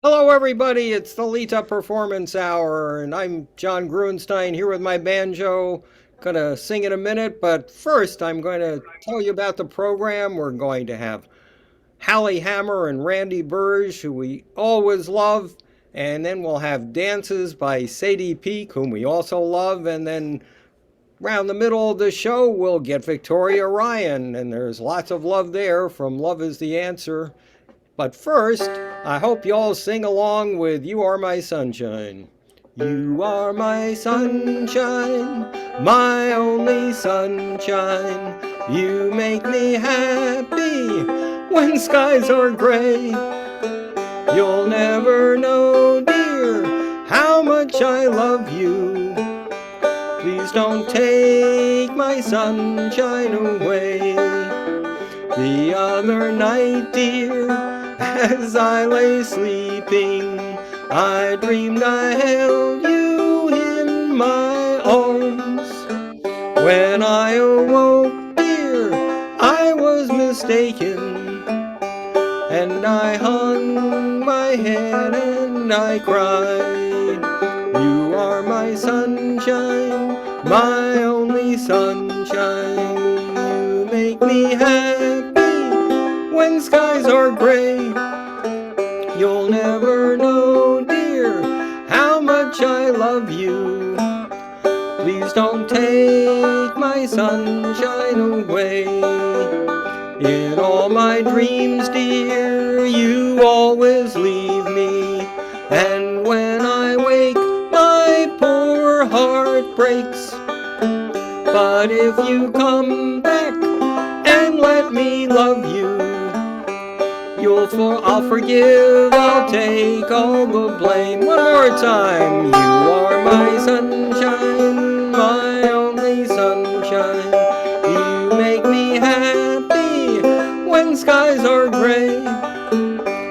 Hello, everybody. It's the LITA Performance Hour, and I'm John Gruenstein here with my banjo. Gonna sing in a minute, but first I'm going to tell you about the program. We're going to have Hali Hammer and Randy Berge, who we always love, and then we'll have dances by Sadie Peake, whom we also love, and then around the middle of the show we'll get Victoria Ryan, and there's lots of love there from Love is the Answer. But first, I hope you all sing along with You Are My Sunshine. You are my sunshine, my only sunshine. You make me happy when skies are gray. You'll never know, dear, how much I love you. Please don't take my sunshine away. The other night, dear, as I lay sleeping, I dreamed I held you in my arms. When I awoke, dear, I was mistaken, and I hung my head and I cried. You are my sunshine, my only sunshine. You make me happy when skies are gray. You'll never know, dear, how much I love you. Please don't take my sunshine away. In all my dreams, dear, you always leave me. And when I wake, my poor heart breaks. But if you come back and let me love you, I'll forgive, I'll take all the blame. One more time. You are my sunshine, my only sunshine. You make me happy when skies are gray.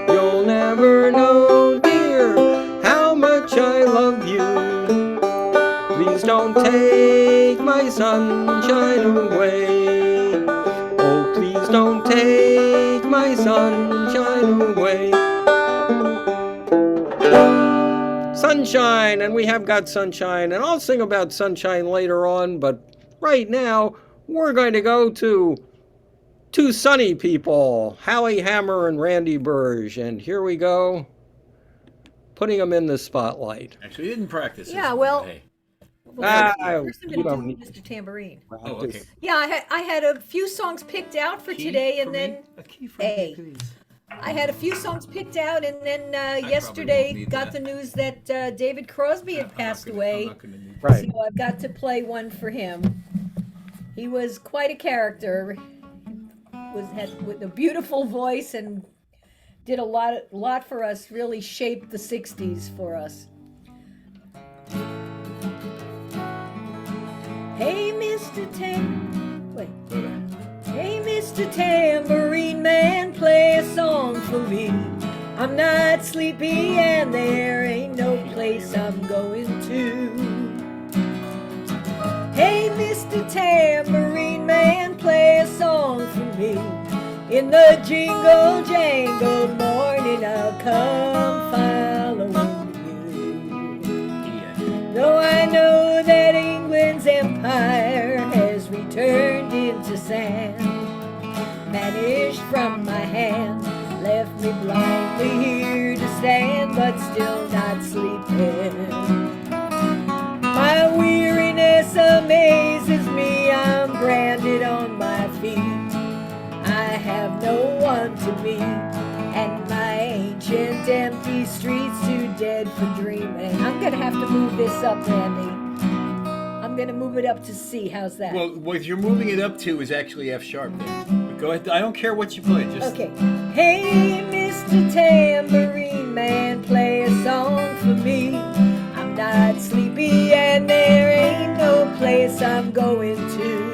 You'll never know, dear, how much I love you. Please don't take my sunshine away. Oh, please don't take my sunshine away. Sunshine, and we have got sunshine, and I'll sing about sunshine later on, but right now we're going to go to two sunny people, Hali Hammer and Randy Berge, and here we go, putting them in the spotlight. Actually, we didn't practice. Yeah, well, hey. first I'm you going don't to need do Mr. Tambourine. Oh, okay. Yeah, I had a few songs picked out for today, and then a key for A. me, please. I had a few songs picked out, and then probably yesterday won't need got that. the news that David Crosby had passed away. Right. So I've got to play one for him. He was quite a character. Had with a beautiful voice and did a lot for us. Really shaped the '60s for us. Hey, Mr. Hey, Mr. Tambourine Man, play a song for me. I'm not sleepy and there ain't no place I'm going to. Hey, Mr. Tambourine Man, play a song for me. In the jingle jangle morning I'll come following you. Though I know that England's empire has returned into sand, vanished from my hand, left me blindly here to stand, but still not sleeping. My weariness amazes me, I'm branded on my feet. I have no one to meet, and my ancient empty streets too dead for dreaming. I'm gonna have to move this up, Randy. I'm gonna move it up to C. How's that? Well, what you're moving it up to is actually F sharp there. But go ahead. I don't care what you play. Just Okay. Hey, Mr. Tambourine Man, play a song for me. I'm not sleepy and there ain't no place I'm going to.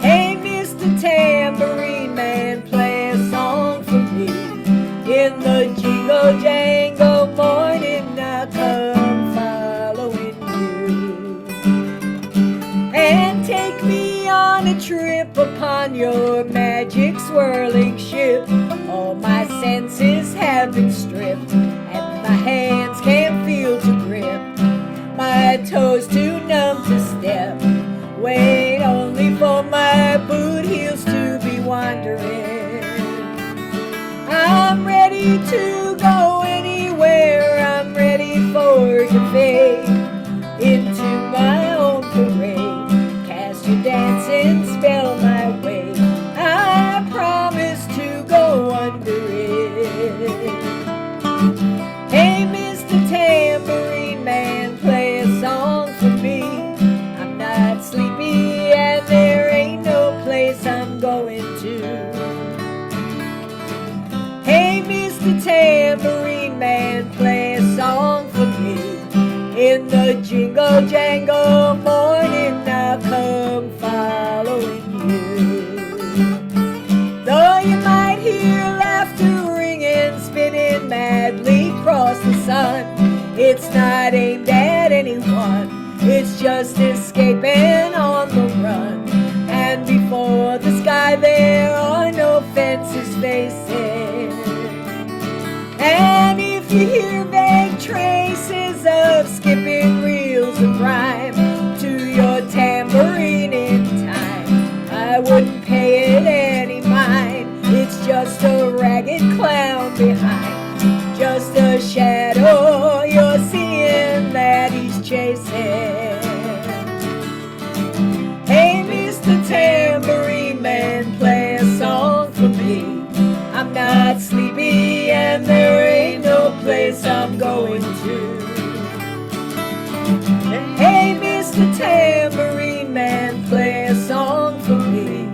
Hey, Mr. Tambourine Man, play a song for me. In the jingle jangle morning I'll come following you. And take me on a trip upon your magic swirling ship. All my senses have I'm ready to go anywhere. I'm ready for to fade into my own parade. Cast your dancing spell my way. I promise to go under it. Hey, Mr. Tambourine Man, play a song for me. I'm not sleepy and there ain't no place I'm going to. Hey, Mr. Tambourine Man, play a song for me. In the jingle jangle morning I'll come following you. Though you might hear laughter ringing, spinning madly across the sun, it's not aimed at anyone, it's just escaping on the run. And before the sky there are no fences facing. And if you hear vague traces of skipping reels of rhyme to your tambourine in time, I wouldn't pay it any mind. It's just a ragged clown behind, just a shadow you're seeing that he's chasing. Hey, Mr. Tambourine Man, play a song for me. I'm not sleepy and there ain't no place I'm going to. Hey, Mr. Tambourine Man, play a song for me.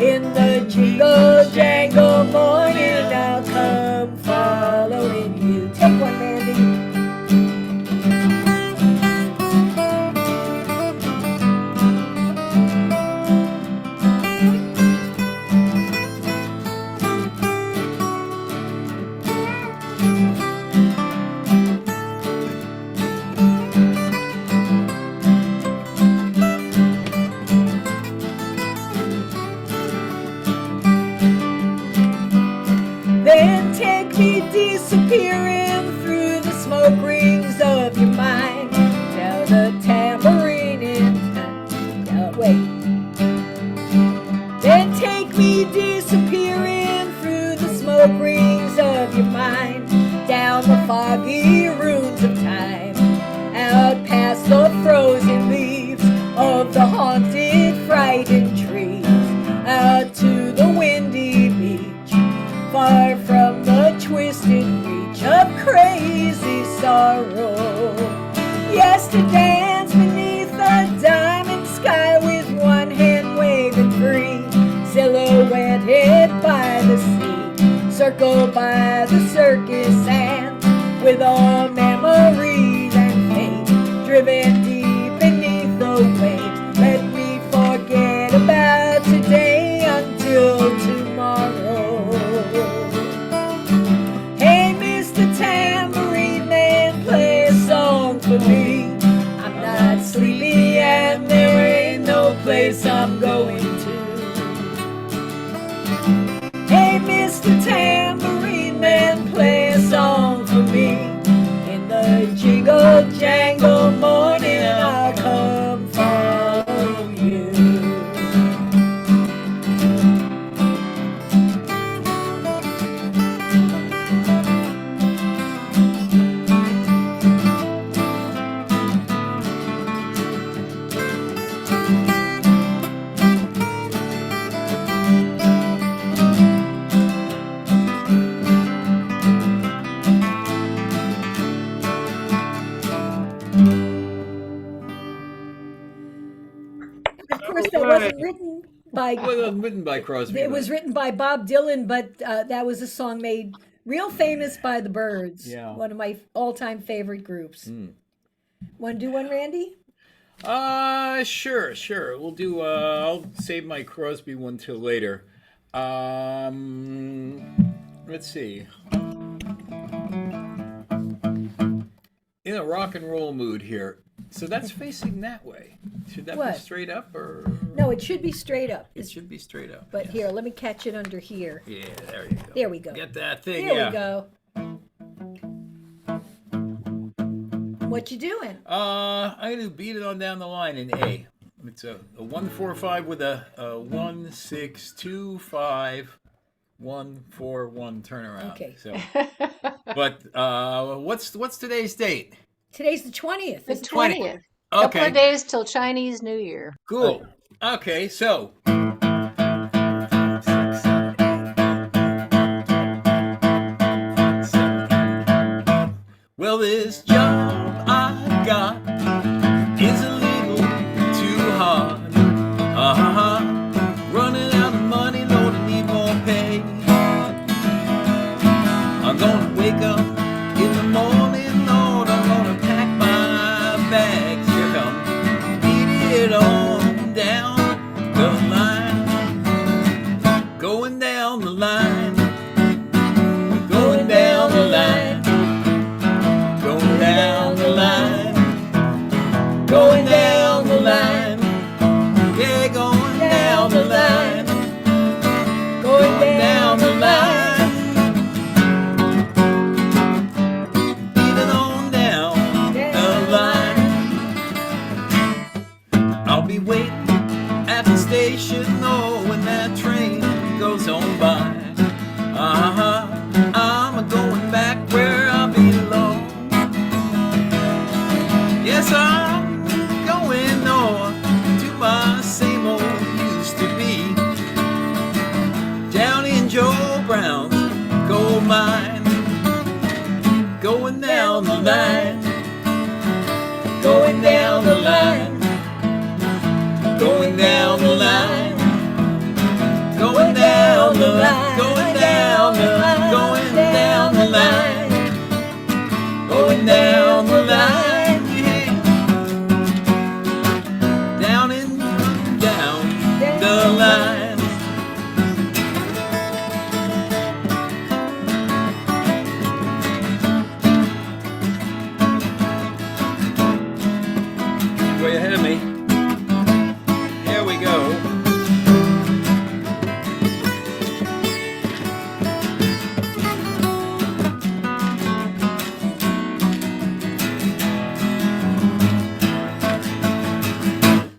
In the jingle jangle morning I'll come following you. Take one, Mandy. Then take me disappearing through the smoke rings of your mind. Tell the tambourine in wait. Then take me disappearing through the smoke rings of your mind, down the foggy ruins of time, out past the frozen leaves of the haunted, frightened trees, out to the windy beach, far from the twisted reach of crazy sorrow. Yes, to dance beneath a diamond sky with one hand waving free, silhouetted by the sea, circled by the circus sands, with all memories and fate driven deep beneath the waves. Let me forget about today until tomorrow. Hey, Mr. Tambourine Man, play a song for me. I'm not sleepy and there ain't no place I'm going to. Hey, Mr. Tambourine Man, play a song for me. In the jingle jangle morning I'll come follow you. Of course, that wasn't written by. It wasn't written by Crosby. It was written by Bob Dylan, but that was a song made real famous by the Byrds. Yeah. One of my all-time favorite groups. Want to do one, Randy? Sure. We'll do. I'll save my Crosby one till later. Let's see. In a rock and roll mood here. So that's facing that way. Should that What? be straight up or? No, it should be straight up. It should be straight up. But yes. here, let me catch it under here. Yeah, there you go. There we go. Get that thing. There yeah. we go. What you doing? I'm gonna beat it on down the line in A. It's a 1-4-5 with a 1-6-2-5 141 turnaround. Okay. So, but what's today's date? Today's the 20th. The isn't it? 20th. Couple Okay. of days till Chinese New Year. Cool. Okay, so. Well, this job I got is a little too hard. Running out of money, Lord, I need more pay. I'm gonna wake up in the morning, Lord, I'm gonna pack my bags. Here come, beat it on down the line, going down the line, going down the line, going down the line, going down the line, yeah, going down the line, going down the line, beating on down the line. I'll be waiting at the station, oh, when that train goes on by. I'm going back where I belong. Yes, I'm going north to my same old used to be, down in Joe Brown's gold mine, going down the line, going down the line, going down the line, going down the line, going down the line, going down the line, going down the line, yeah. Down and down the line. Way ahead of me. Here we go.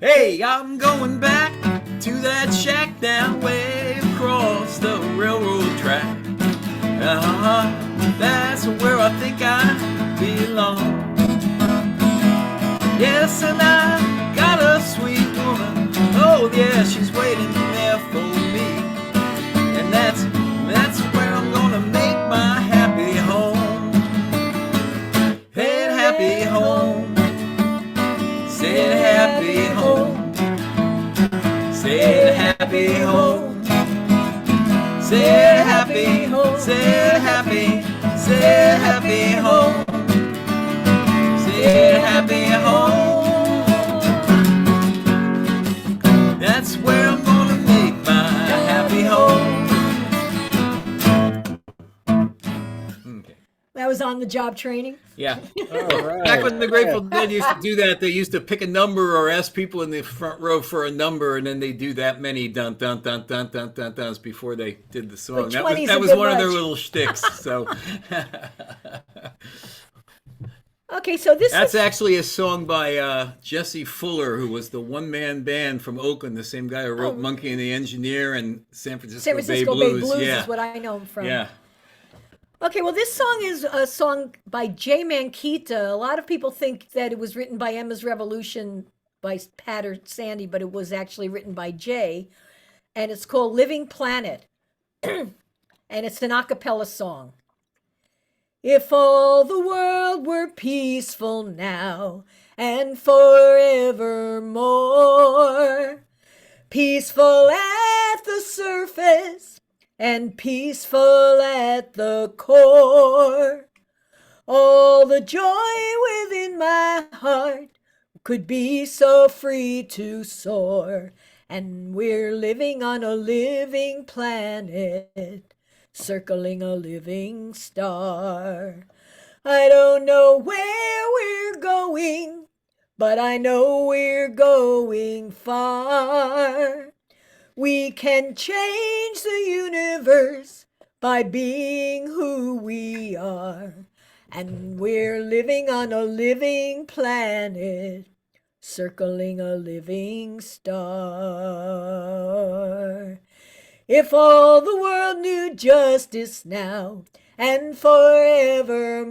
Hey, I'm going back to that shack down way across the railroad track. That's where I think I belong. Yes, and I got a sweet woman. Oh yeah, she's waiting there for me. And that's where I'm gonna make my happy home. Head happy home. Said happy home. Said happy home. Said happy home. Said happy. Said happy home. Said happy home. That's where I'm gonna make my happy home. Okay. That was on the job training. Yeah. All right. Back when the Grateful Dead used to do that, they used to pick a number or ask people in the front row for a number, and then they do that many dun dun dun dun dun dun duns before they did the song. But 20's That a was bit one of their much. little shticks. So Okay, so this that's is actually a song by Jesse Fuller, who was the one-man band from Oakland, the same guy who wrote Monkey and the Engineer and San Francisco, San Francisco Bay Blues Yeah. is what I know him from. Yeah. Okay, well, this song is a song by Jay Manquita. A lot of people think that it was written by Emma's Revolution by Pat or Sandy, but it was actually written by Jay. And it's called Living Planet. And it's an a cappella song. If all the world were peaceful now and forevermore, peaceful at the surface and peaceful at the core, all the joy within my heart could be so free to soar. And we're living on a living planet, circling a living star. I don't know where we're going, but I know we're going far. We can change the universe by being who we are. And we're living on a living planet, circling a living star. If all the world knew justice now and forevermore,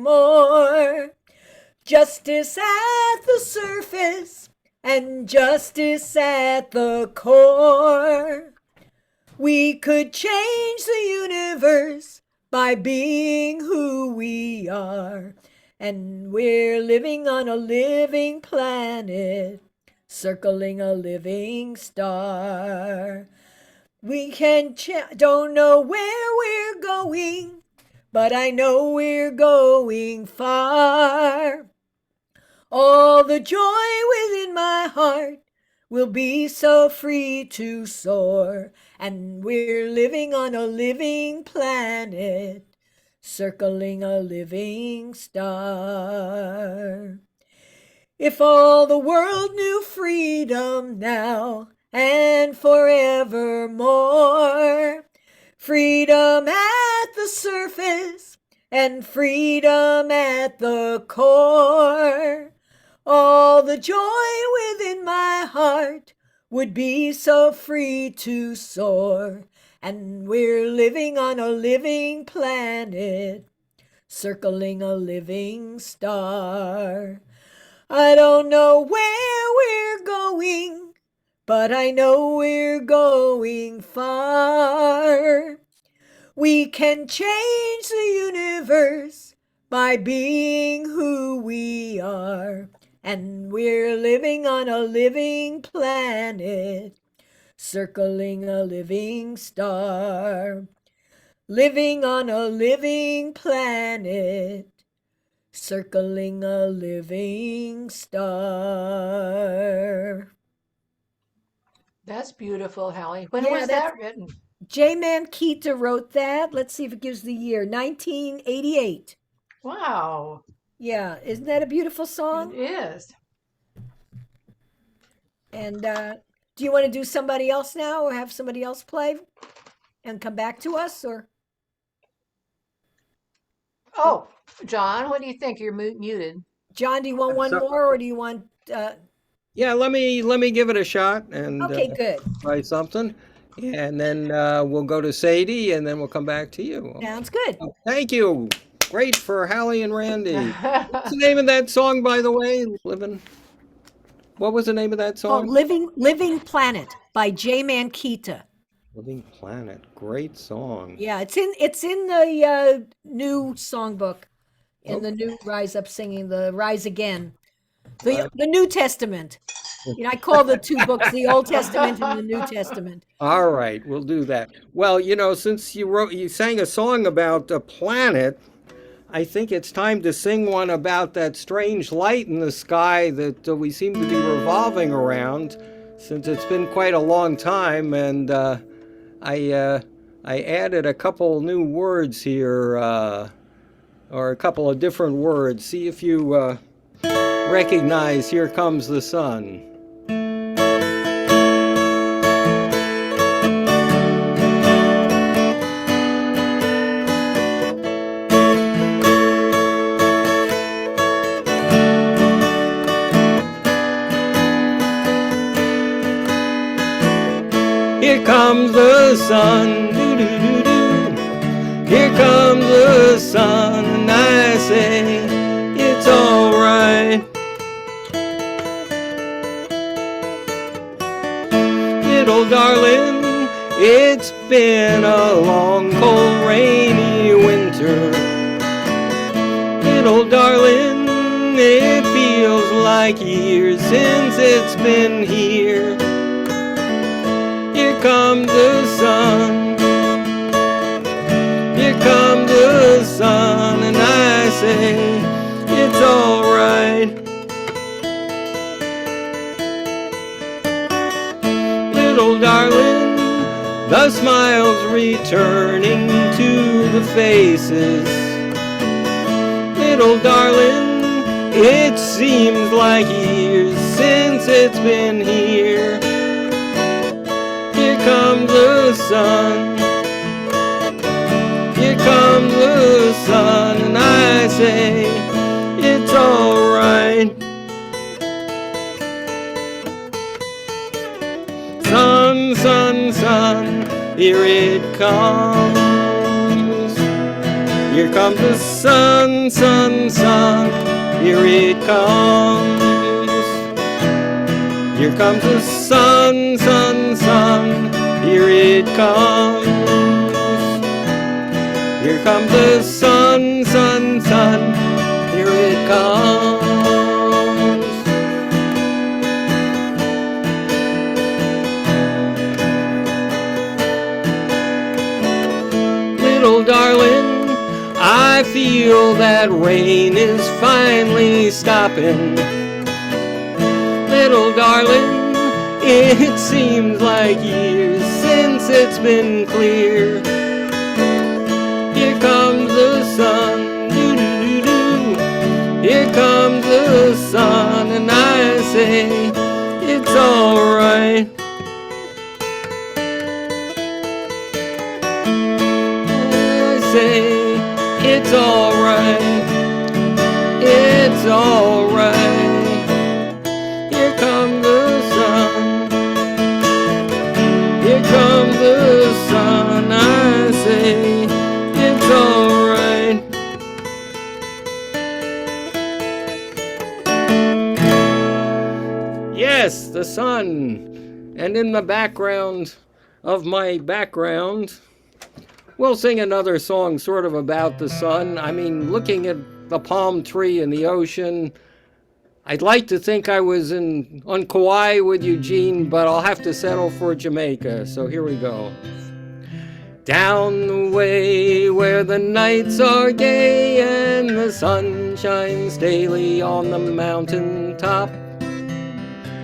justice at the surface and justice at the core, we could change the universe by being who we are. And we're living on a living planet, circling a living star. We don't know where we're going, but I know we're going far. All the joy within my heart will be so free to soar. And we're living on a living planet, circling a living star. If all the world knew freedom now and forevermore, freedom at the surface and freedom at the core, all the joy within my heart would be so free to soar. And we're living on a living planet, circling a living star. I don't know where we're going, but I know we're going far. We can change the universe by being who we are. And we're living on a living planet, circling a living star. Living on a living planet, circling a living star. That's beautiful, Hali. When Yeah, was that written? J-Man Keita wrote that. Let's see if it gives the year. 1988. Wow, Yeah, isn't that a beautiful it song? is. And do you want to do somebody else now, or have somebody else play and come back to us? Or Oh, John, what do you think? You're muted. John, do you want one So, more, or do you want? yeah, let me give it a shot and Okay, good. try something, and then we'll go to Sadie, and then we'll come back to you. Sounds good. Thank you. Great for Hallie and Randy. What's the name of that song, by the way? Living. What was the name of that Oh, song? Living Planet by J-Man Keita. Living Planet. Great song. Yeah, it's in the new songbook, in the new Rise Up Singing, the Rise Again, the New Testament. You know, I call the two books the Old Testament and the New Testament. All right, we'll do that. Well, since you sang a song about a planet, I think it's time to sing one about that strange light in the sky that we seem to be revolving around, since it's been quite a long time, and I added a couple new words here, or a couple of different words. See if you recognize "Here Comes the Sun." Here comes the sun, doo-doo-doo-doo. Here comes the sun, and I say it's alright. Little darling, it's been a long, cold, rainy winter. Little darling, it feels like years since it's been here. Here comes the sun. Here comes the sun, and I say it's alright. Little darling, the smiles returning to the faces. Little darling, it seems like years since it's been here. Here comes the sun. Here comes the sun, and I say it's alright. Sun, sun, sun, here comes. Here comes the sun, sun, sun. Here it comes. Here comes the sun, sun, sun. Here it comes. Here comes the sun, sun, sun. Here it comes. Little darling, I feel that rain is finally stopping. Little darling, it seems like years since it's been clear. Here comes the sun, doo-doo-doo-doo. Here comes the sun, and I say, it's alright. I say, it's alright. It's alright. Here comes the sun. Here comes the sun. I say, it's alright. Yes, the sun. And in the background of my background, we'll sing another song sort of about the sun. I mean, looking at the palm tree and the ocean, I'd like to think I was on Kauai with Eugene, but I'll have to settle for Jamaica. So here we go. Down the way where the nights are gay and the sun shines daily on the mountain top,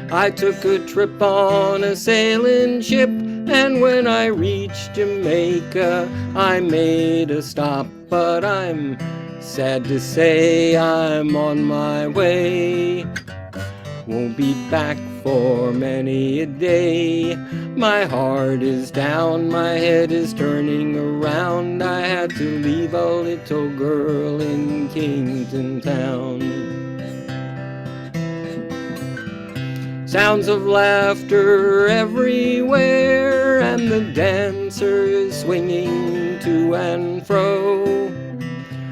I took a trip on a sailing ship, and when I reached Jamaica, I made a stop. But I'm sad to say I'm on my way. Won't be back for many a day. My heart is down, my head is turning around. I had to leave a little girl in Kingston Town. Sounds of laughter everywhere, and the dancers swinging to and fro.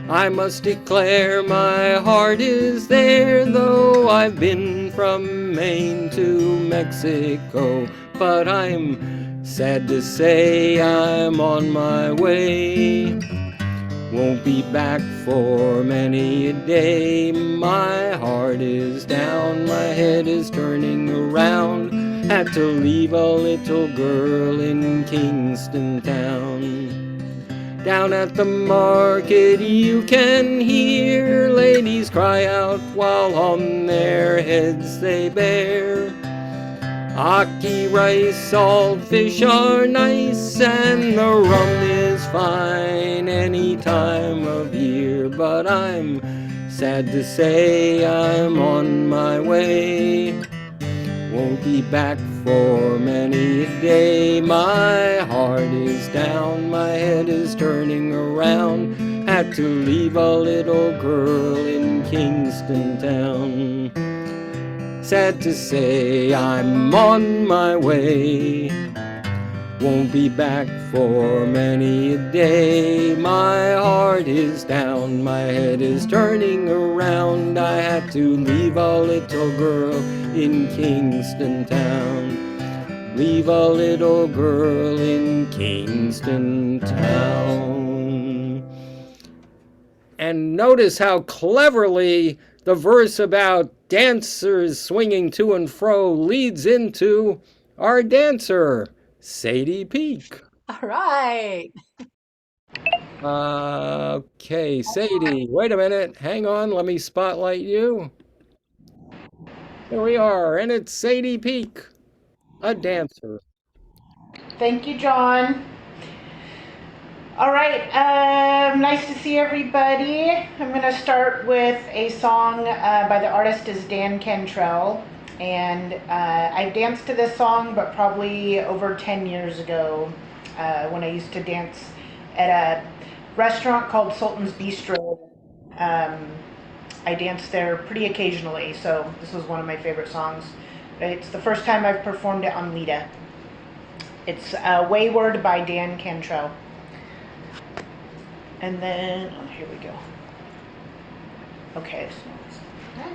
I must declare my heart is there, though I've been from Maine to Mexico. But I'm sad to say I'm on my way. Won't be back for many a day. My heart is down, my head is turning around. Had to leave a little girl in Kingston Town. Down at the market you can hear ladies cry out while on their heads they bear. Ackee, rice, salt fish are nice, and the rum is fine any time of year. But I'm sad to say I'm on my way. Won't be back for many a day. My heart is down, my head is turning around. Had to leave a little girl in Kingston Town. Sad to say I'm on my way. Won't be back for many a day. My heart is down, my head is turning around. I had to leave a little girl in Kingston Town. Leave a little girl in Kingston Town. And notice how cleverly the verse about dancers swinging to and fro leads into our dancer, Sadie Peake. All right. Okay, Sadie, wait a minute. Hang on, let me spotlight you. Here we are, and it's Sadie Peake, a dancer. Thank you, John. All right, nice to see everybody. I'm going to start with a song by the artist is Dan Cantrell. And I've danced to this song, but probably over 10 years ago when I used to dance at a restaurant called Sultan's Bistro. I danced there pretty occasionally, so this was one of my favorite songs. It's the first time I've performed it on LITA. It's Wayward by Dan Cantrell. And then, oh, here we go. Okay, so it's that.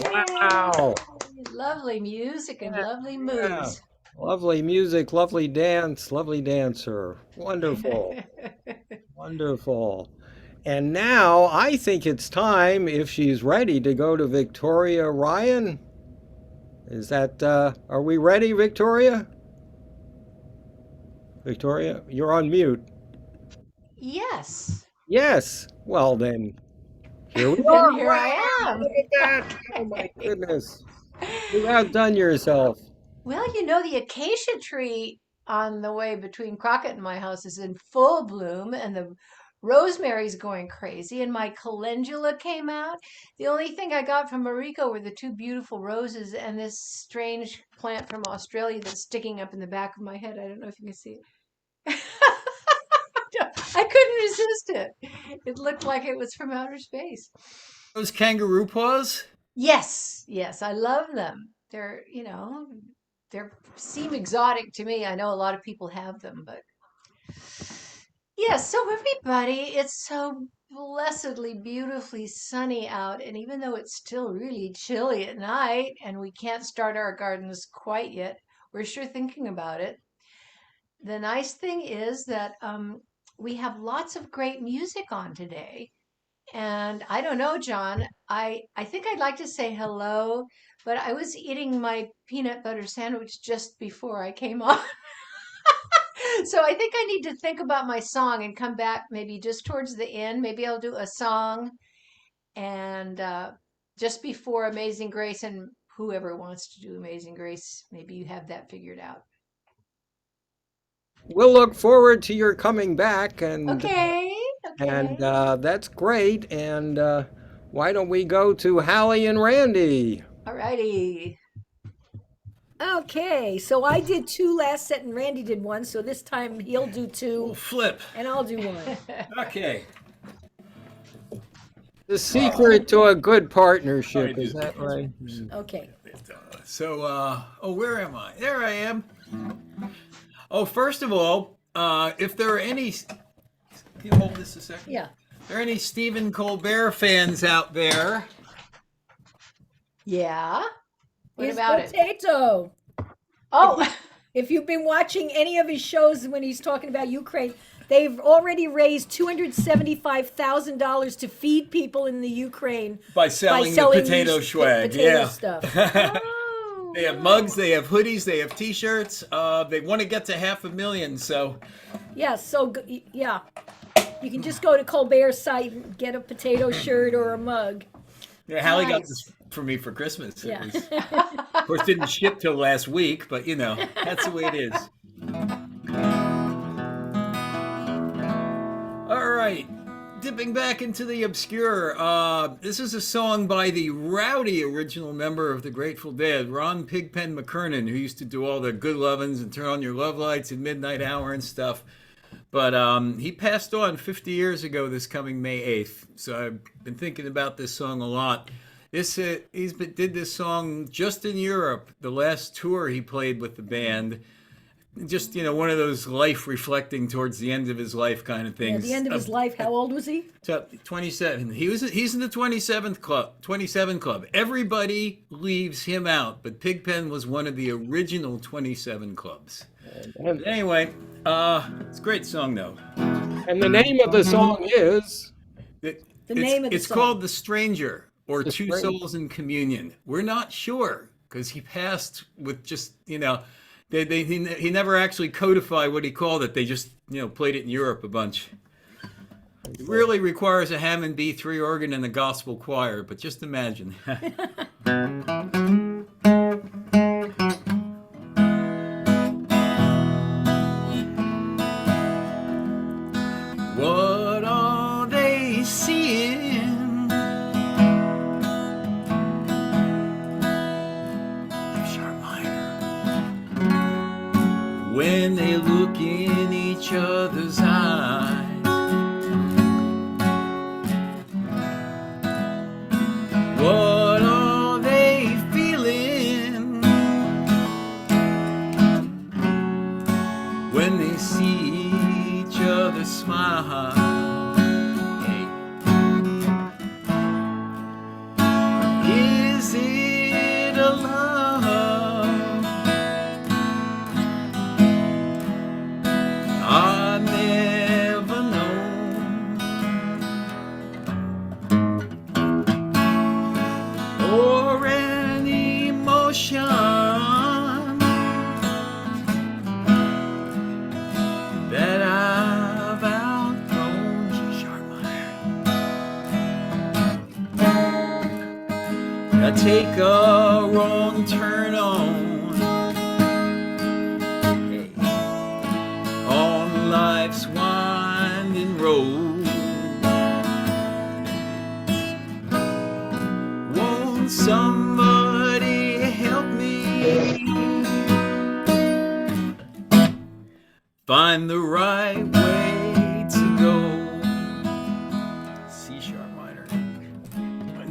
Wow. Lovely music and Yeah, lovely yeah. moves. Lovely music, lovely dance, lovely dancer. Wonderful. Wonderful. And now I think it's time, if she's ready, to go to Victoria Ryan. Is that, are we ready, Victoria? Victoria, you're on mute. Yes. Yes. Well, then, here we Then are. here Wow, I am. look at that. Oh, my goodness. You've outdone yourself. Well, the acacia tree on the way between Crockett and my house is in full bloom, and the Rosemary's going crazy, and my calendula came out. The only thing I got from Mariko were the two beautiful roses and this strange plant from Australia that's sticking up in the back of my head. I don't know if you can see it. I couldn't resist it. It looked like it was from outer space. Those kangaroo paws? Yes, yes, I love them. They're, they seem exotic to me. I know a lot of people have them, but yes, so everybody, it's so blessedly, beautifully sunny out, and even though it's still really chilly at night and we can't start our gardens quite yet, we're sure thinking about it. The nice thing is that we have lots of great music on today. And I don't know, John, I think I'd like to say hello, but I was eating my peanut butter sandwich just before I came on. So I think I need to think about my song and come back maybe just towards the end. Maybe I'll do a song and just before Amazing Grace, and whoever wants to do Amazing Grace, maybe you have that figured out. We'll look forward to your coming back, Okay, and okay. that's great. And why don't we go to Hali and Randy? All righty. Okay, so I did two last set and Randy did one, so this time he'll do Oh, two flip. and I'll do one. Okay. The secret to a good partnership, I is do. that right? Okay. So, where am I? There I am. Oh, first of all, if there are any, can you hold this a second? Yeah. If there are any Stephen Colbert fans out there, Yeah. What His about it? potato. Oh, If you've been watching any of his shows when he's talking about Ukraine, they've already raised $275,000 to feed people in the Ukraine by selling the potato these swag. potato Yeah. stuff. oh. They have mugs, they have hoodies, they have T-shirts. They want to get to 500,000. So, Yeah, so yeah. You can just go to Colbert's site and get a potato shirt or a mug. yeah, Hallie got Nice. this for me for Christmas. Yeah. It was, of course, didn't ship till last week, but that's the way it is. All right, dipping back into the obscure. This is a song by the rowdy original member of the Grateful Dead, Ron Pigpen McKernan, who used to do all the Good Lovin's and Turn on Your Love Lights at Midnight Hour and stuff. But he passed on 50 years ago this coming May 8th. So I've been thinking about this song a lot. Did this song just in Europe, the last tour he played with the band. Just, one of those life reflecting towards the end of his life kind of At things. the end of his life, how old was he? So 27. He's in the 27 club. Everybody leaves him out, but Pigpen was one of the original 27 clubs. But anyway, it's a great song though. And the name of the song is It's song. called The Stranger, or The Two Stranger. Souls in Communion. We're not sure because he passed with just, he never actually codified what he called it. They just, played it in Europe a bunch. It really requires a Hammond B3 organ and a gospel choir, but just imagine. What are they seeing? Sharp minor. When they look in each other's eyes. What are they feeling when they see each other smile? Hey. Is it a love I never known, or an emotion that I've outgrown? Sharp minor. I take a wrong turn on life's winding road.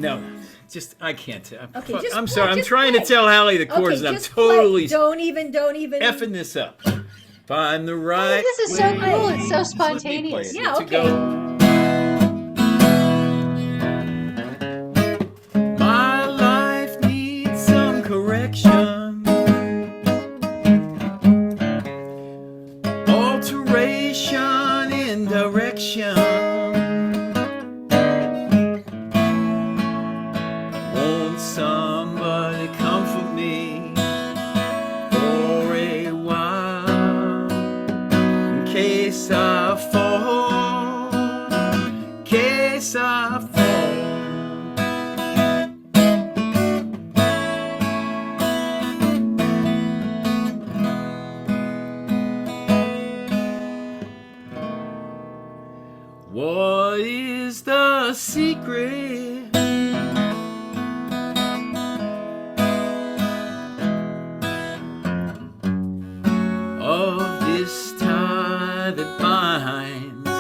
No, just I can't. Okay, just I'm play, sorry. I'm just trying play. to tell Hali the chords, Okay, and I'm just play. totally Don't even. effing this up. Find the right. This is so way. cool. It's so Just let me play spontaneous. it. Yeah, To okay. go. My life needs some correction, alteration in direction. Won't somebody comfort me for a while in case I fall, in case I fall. What is the secret of this tie that binds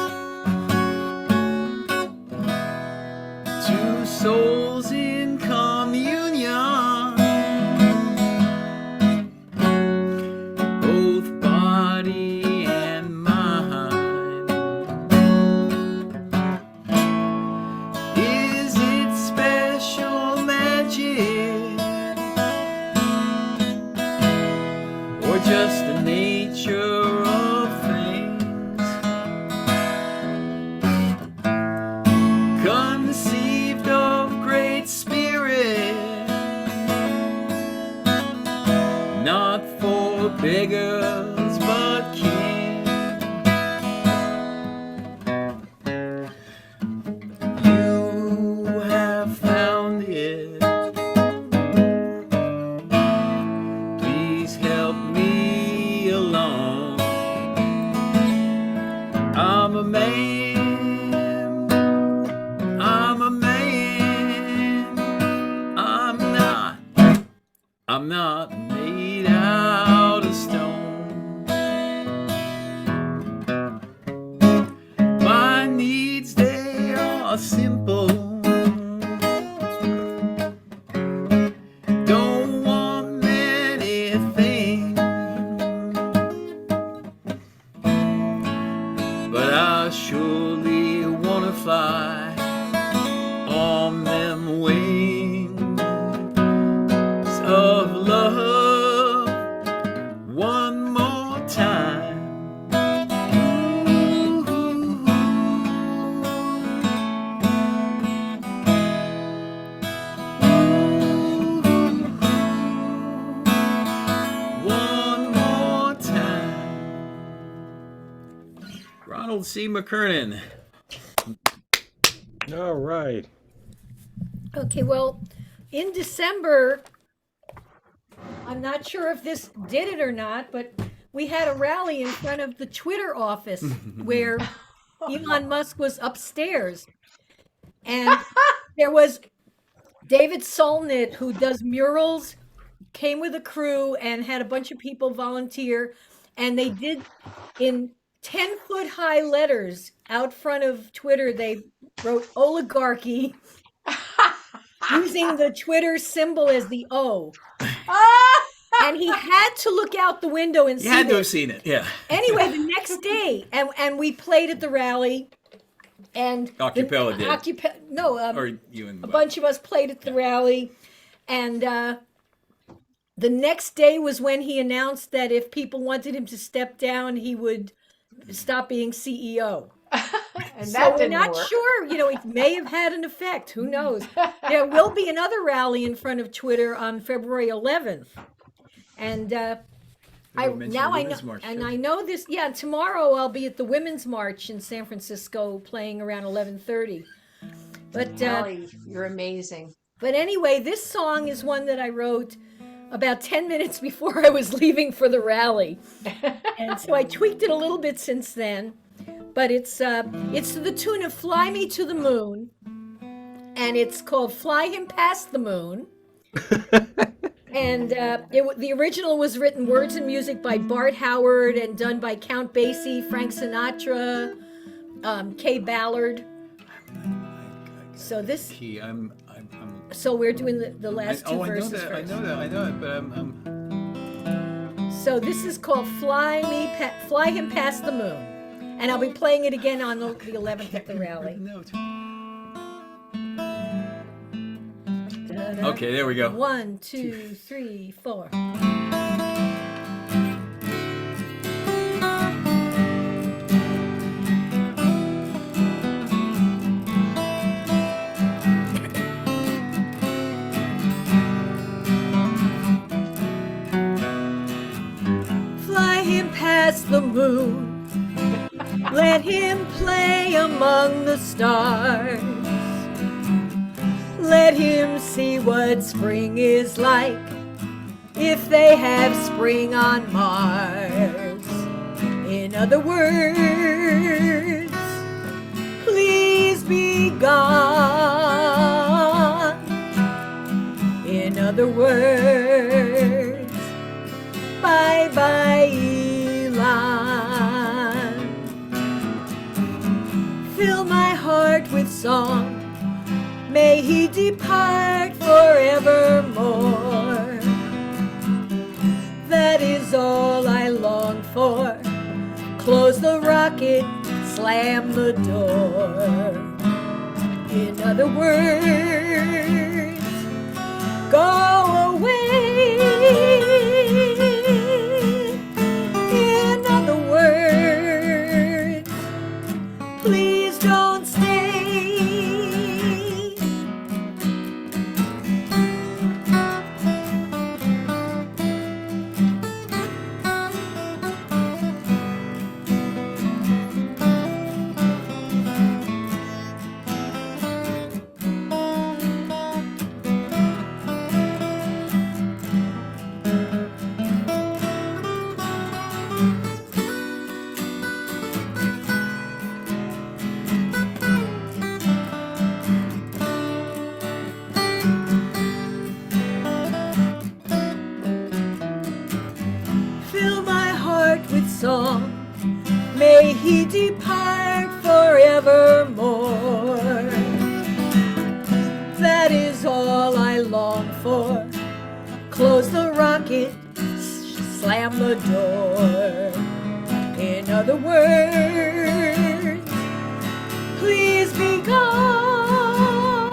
two souls in communion, both body and mind? Is it special magic or just the nature of things, conceived of great spirit, not for beggars but kings? You have found it. Please help me along. I'm a man. I'm a man. I'm not made out of stone. My needs, they are simple. Don't want many things, but I surely wanna fly on them wings of love one more time. One more time. Ronald C. McKernan. All right. Okay, well, in December, I'm not sure if this did it or not, but we had a rally in front of the Twitter office where Elon Musk was upstairs. And there was David Solnit, who does murals, came with a crew and had a bunch of people volunteer. And they did, in 10-foot high letters out front of Twitter, they wrote oligarchy using the Twitter symbol as the O. And he had to look out the window and see You had to it. have seen it, yeah. Anyway, the next day, and we played at the rally, and Acapella did. Or you and a bunch of us played at the rally, and the next day was when he announced that if people wanted him to step down, he would stop being CEO. And So that we're didn't not work. sure, it may have had an effect. Who knows? There will be another rally in front of Twitter on February 11th, and I mentioned now the I know, Women's March, and too. I know this. Yeah, tomorrow I'll be at the Women's March in San Francisco, playing around 11:30. But Molly, you're amazing. but anyway, this song is one that I wrote about 10 minutes before I was leaving for the rally, and so I tweaked it a little bit since then. But it's to the tune of "Fly Me to the Moon," and it's called "Fly Him Past the Moon." And the original was written, words and music by Bart Howard, and done by Count Basie, Frank Sinatra, Kay Ballard. So this, Key, I'm So we're doing the last two I know verses that. first. I know that. But So this is called "Fly Him Past the Moon," and I'll be playing it again on the 11th at the rally. note. Da-da. Okay, there we go. 1, 2, 3, 4. Fly him past the moon. Let him play among the stars. Let him see what spring is like, if they have spring on Mars. In other words, please be gone. In other words, bye-bye, Elon. Fill my heart with song. May he depart forevermore. That is all I long for. Close the rocket, slam the door. In other words, go away. In other words, please don't stay. Song. May he depart forevermore. That is all I long for. Close the rocket, slam the door. In other words, please be gone.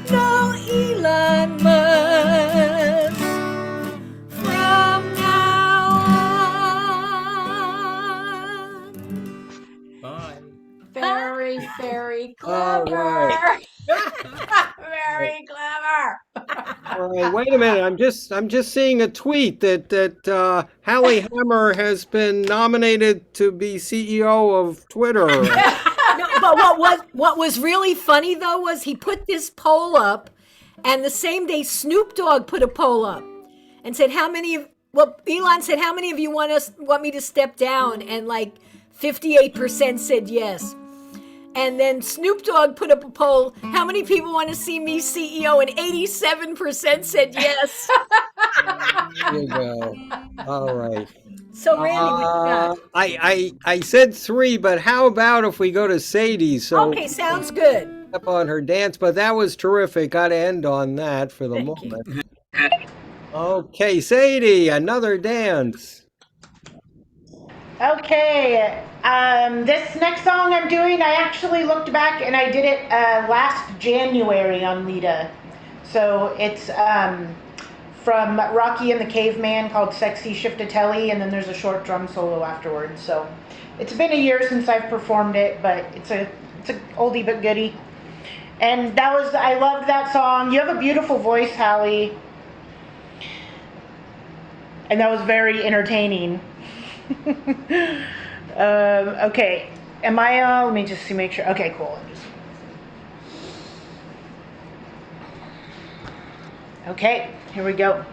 No Elon Musk. Very, very All clever. right. Very clever. All right, wait a minute. I'm just seeing a tweet that Hali Hammer has been nominated to be CEO of Twitter. No, but what was really funny though was he put this poll up, and the same day Snoop Dogg put a poll up and said Elon said, how many of you want me to step down? And like 58% said yes. And then Snoop Dogg put up a poll, how many people want to see me CEO? And 87% said yes. There you go. All right. So Randy, what you got? I said 3, but how about if we go to Sadie? So Okay, sounds good. up on her dance, but that was terrific. Got to end on that for the Thank you. moment. Okay, Sadie, another dance. Okay, this next song I'm doing, I actually looked back and I did it last January on LITA. So it's from Rocky and the Caveman called Sexy Chifteteli, and then there's a short drum solo afterwards. So it's been a year since I've performed it, but it's a oldie but goodie. And I loved that song. You have a beautiful voice, Hali. And that was very entertaining. Okay, am I, let me just see, make sure. Okay, cool. Okay, here we go.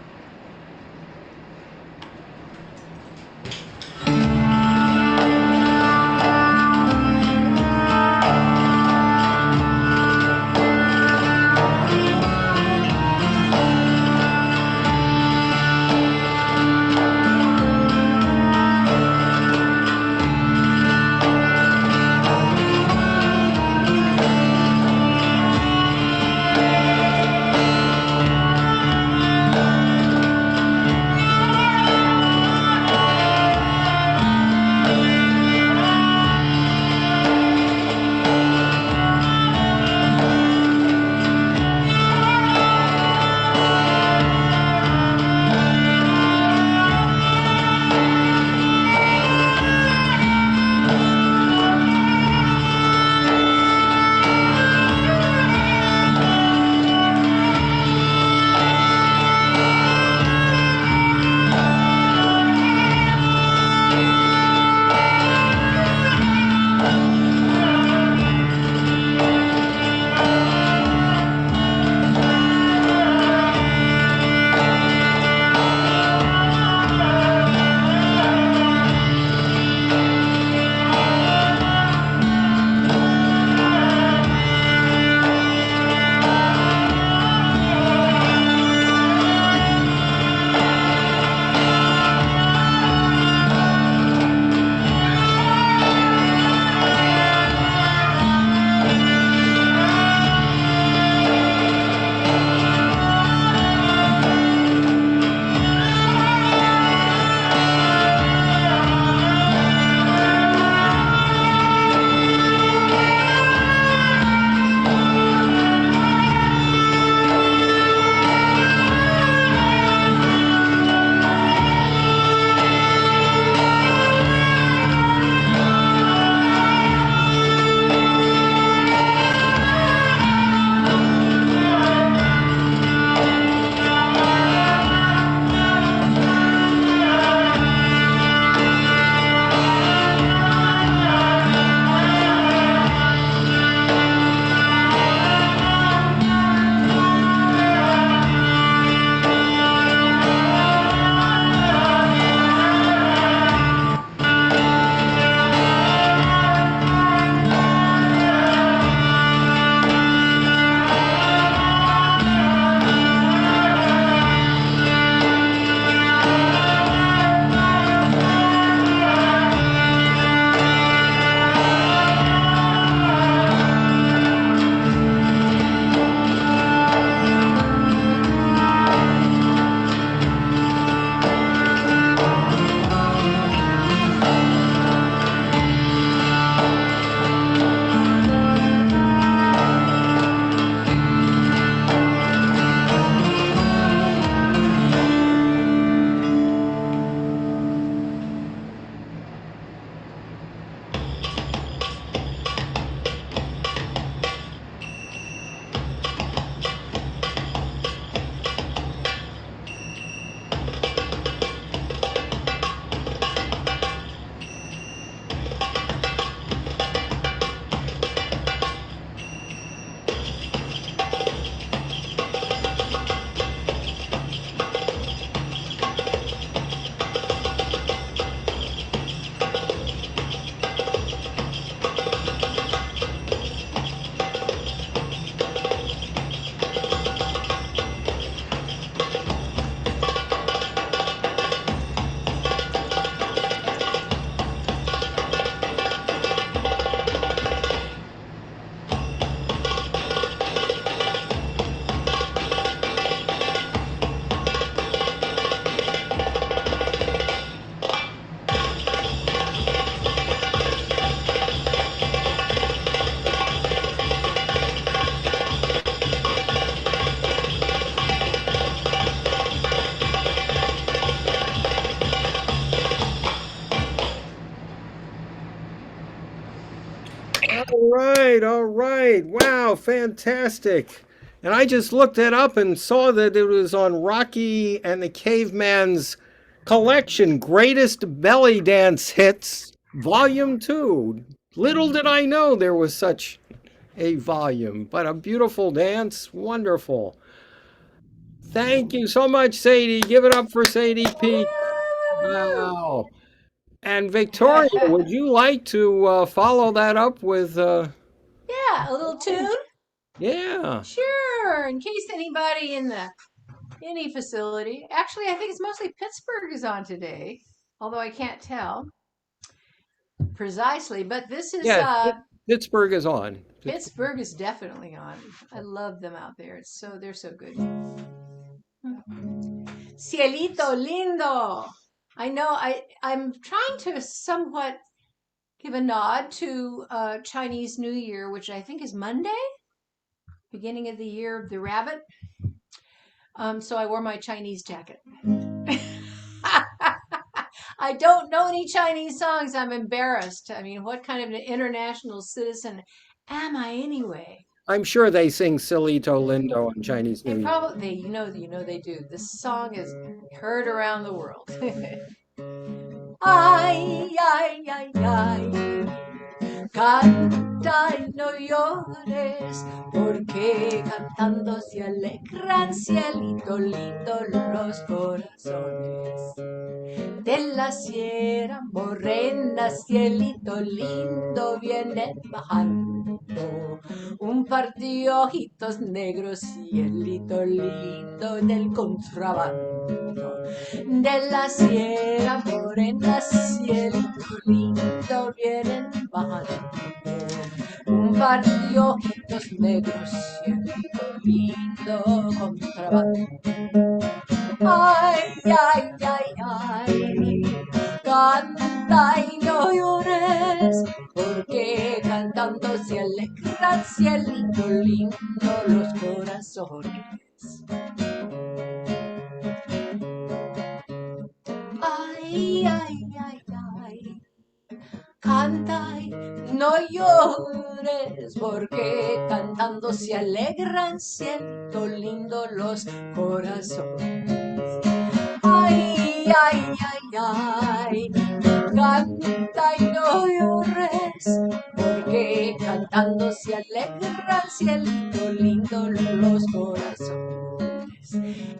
All right, all right. Wow, fantastic. And I just looked it up and saw that it was on Rocky and the Caveman's collection, Greatest Belly Dance Hits, Volume 2. Little did I know there was such a volume, but a beautiful dance. Wonderful. Thank you so much, Sadie. Give it up for Sadie Peake. Wow. And Victoria, would you like to follow that up with, Yeah, a little tune. yeah. Sure. In case anybody in any facility. Actually, I think it's mostly Pittsburgh is on today, although I can't tell precisely. But this is Yeah, Pittsburgh is on. Pittsburgh is definitely on. I love them out there. They're so good. Cielito lindo. I know I'm trying to somewhat give a nod to Chinese New Year, which I think is Monday, beginning of the year of the rabbit. So I wore my Chinese jacket. I don't know any Chinese songs. I'm embarrassed. I mean, what kind of an international citizen am I anyway? I'm sure they sing Cielito Lindo on Chinese New They Year. probably, they do. This song is heard around the world. Ay, ay, ay, ay. Canta y no llores, porque cantando se alegran, cielito lindo, los corazones. De la sierra morena, cielito lindo, viene bajando un par de ojitos negros, cielito lindo del contrabando. De la sierra morena, cielito lindo, vienen bajando un par de ojitos negros, cielito lindo, contrabando. Ay, ay, ay, ay, canta y no llores, porque cantando se alegran, cielito lindo, los corazones. Ay, ay, ay, ay, canta y no llores, porque cantando se alegran, cielito lindo, los corazones. Ay, ay, ay, ay, canta y no llores, porque cantando se alegran, cielito lindo, los corazones.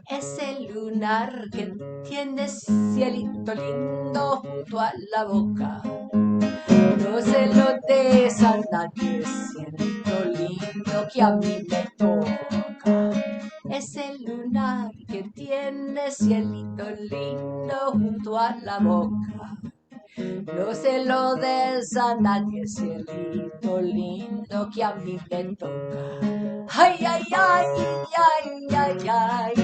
Ese lunar que tienes, cielito lindo, junto a la boca, no se lo des a nadie, cielito lindo, que a mí me toca. Ese lunar que tienes, cielito lindo, junto a la boca, no se lo des a nadie, cielito lindo, que a mí me toca. Ay, ay, ay, ay, ay, ay,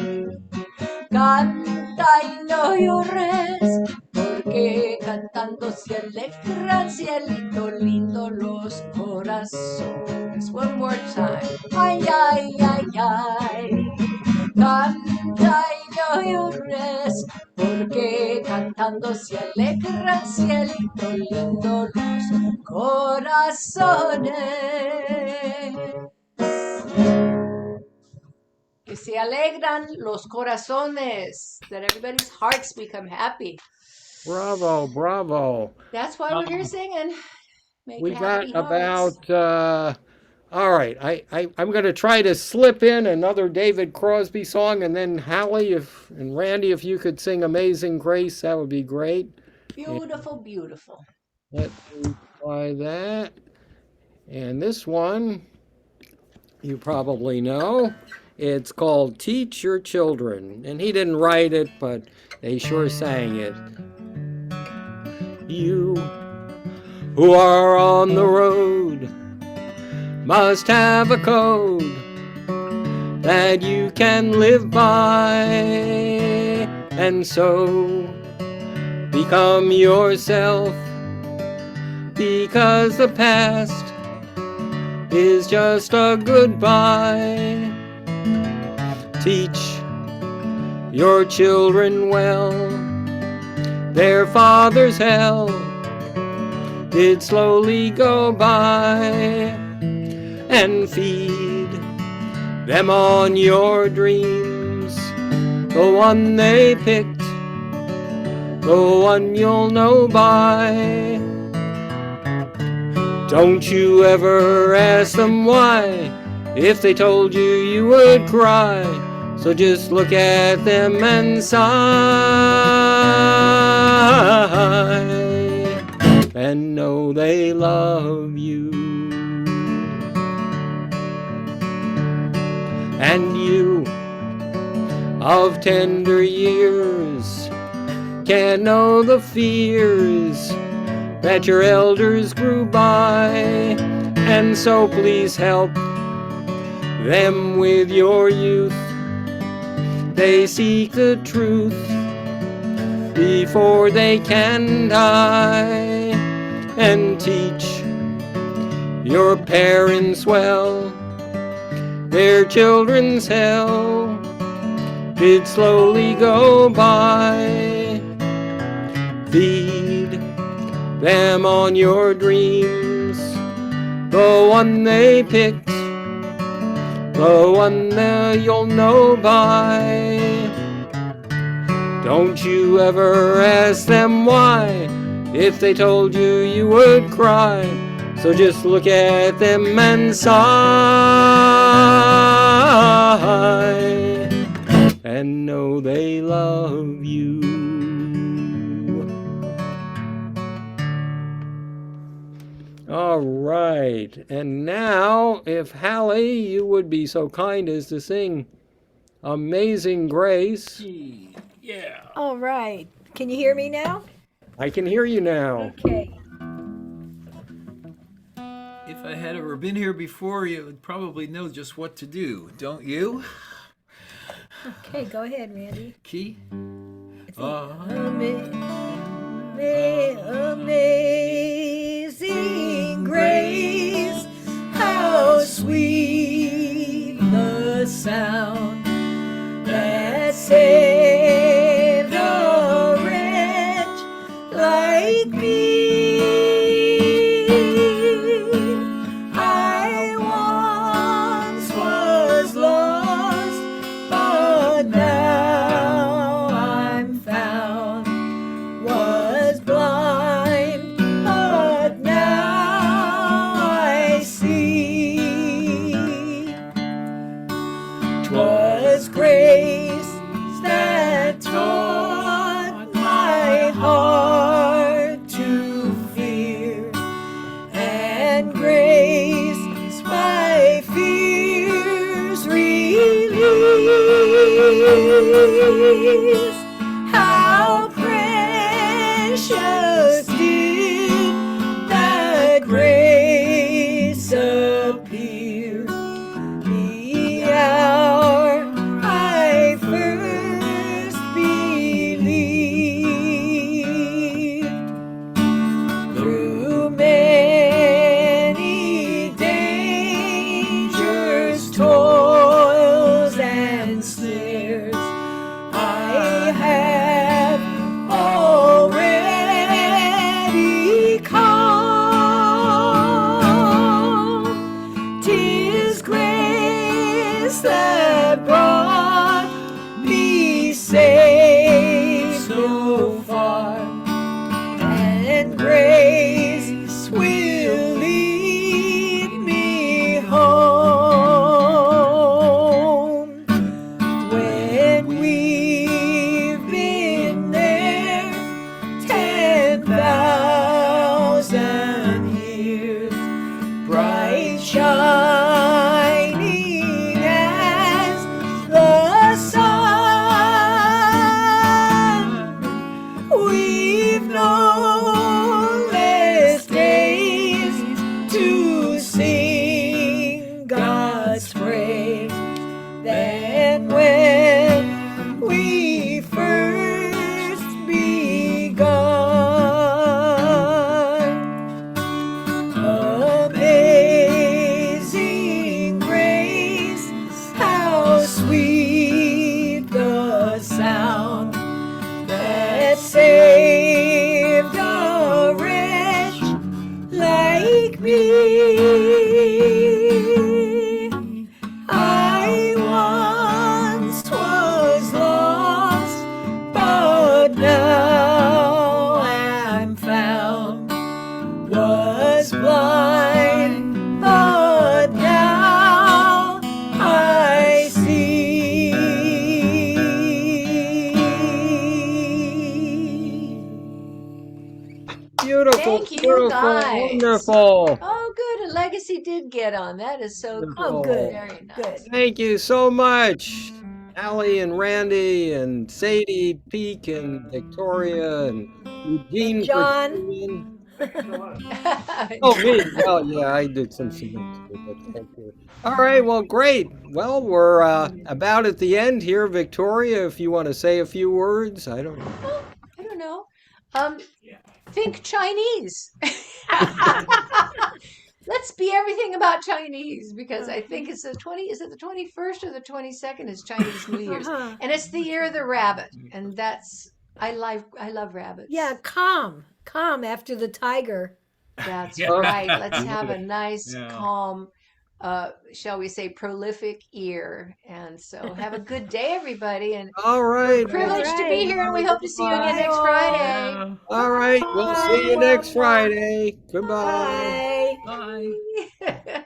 canta y no llores, porque cantando se alegran, cielito lindo, los corazones. One more time. Ay, ay, ay, ay, canta y no llores, porque cantando se alegran, cielito lindo, los corazones. Que se alegran los corazones, that everybody's hearts become happy. Bravo, bravo. That's why we're here singing. We got about, all right, I'm going to try to slip in another David Crosby song, and then Hali and Randy, if you could sing Amazing Grace, that would be great. Beautiful, beautiful. Let me try that. And this one, you probably know. It's called Teach Your Children. And he didn't write it, but they sure sang it. You who are on the road must have a code that you can live by, and so become yourself, because the past is just a goodbye. Teach your children well, their father's hell did slowly go by, and feed them on your dreams. The one they picked, the one you'll know by. Don't you ever ask them why. If they told you, you would cry. So just look at them and sigh, and know they love you. And you of tender years can't know the fears that your elders grew by, and so please help them with your youth. They seek the truth before they can die, and teach your parents well. Their children's hell did slowly go by. Feed them on your dreams, the one they picked, the one that you'll know by. Don't you ever ask them why. If they told you, you would cry. So just look at them and sigh, and know they love you. All right, and now, if Hali, you would be so kind as to sing Amazing Grace. Yeah. All right. Can you hear me now? I can hear you now. Okay. If I had ever been here before, you would probably know just what to do, don't you? Okay, go ahead, Randy. Key? Amazing grace, how sweet the sound that saved a wretch like me. I once was lost, but now I'm found. Was blind, but now I see. 'Twas grace that taught my heart to fear, and grace my fears release. How precious did that grace appear the hour I first believed. Through many dangers, toils, and snares, I have already take me. I once was lost, but now I'm found. Was blind, but now I see. Beautiful, Thank you, beautiful, guys. wonderful. Oh, good. A legacy did get on. That is so Wonderful. Oh, cool. good, Very nice. good. Thank you so much, Hali and Randy and Sadie, Peake and Victoria and Eugene for John. tuning in. Oh, me. Well, yeah, I did some singing too, but thank you. All right, well, great. Well, we're about at the end here, Victoria. If you want to say a few words, I don't know. Oh, I don't know. Think Chinese. Let's be everything about Chinese because I think it's the 20, is it the 21st or the 22nd is Chinese New Year's. And it's the year of the rabbit. And that's, I love rabbits. Yeah, calm after the tiger. That's Yeah. right. Let's have a nice, Yeah. calm, shall we say, prolific ear. And so have a good day, everybody. And All right. privileged to be right. here. And we hope to see you again Bye, next all. Friday. Yeah. All right. We'll see you next Friday. Goodbye. Bye.